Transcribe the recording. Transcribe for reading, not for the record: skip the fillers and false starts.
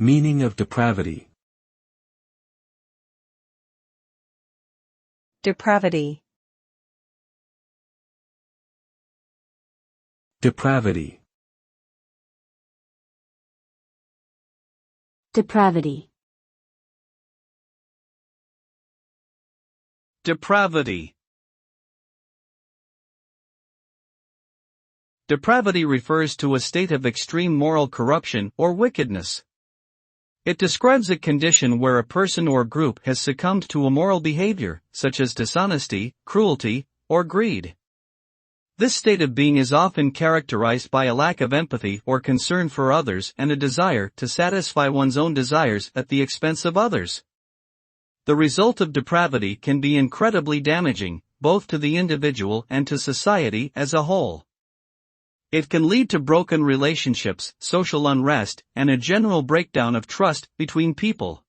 Meaning of depravity. Depravity. Depravity. Depravity. Depravity. Depravity refers to a state of extreme moral corruption or wickedness. It describes a condition where a person or group has succumbed to immoral behavior, such as dishonesty, cruelty, or greed. This state of being is often characterized by a lack of empathy or concern for others and a desire to satisfy one's own desires at the expense of others. The result of depravity can be incredibly damaging, both to the individual and to society as a whole. It can lead to broken relationships, social unrest, and a general breakdown of trust between people.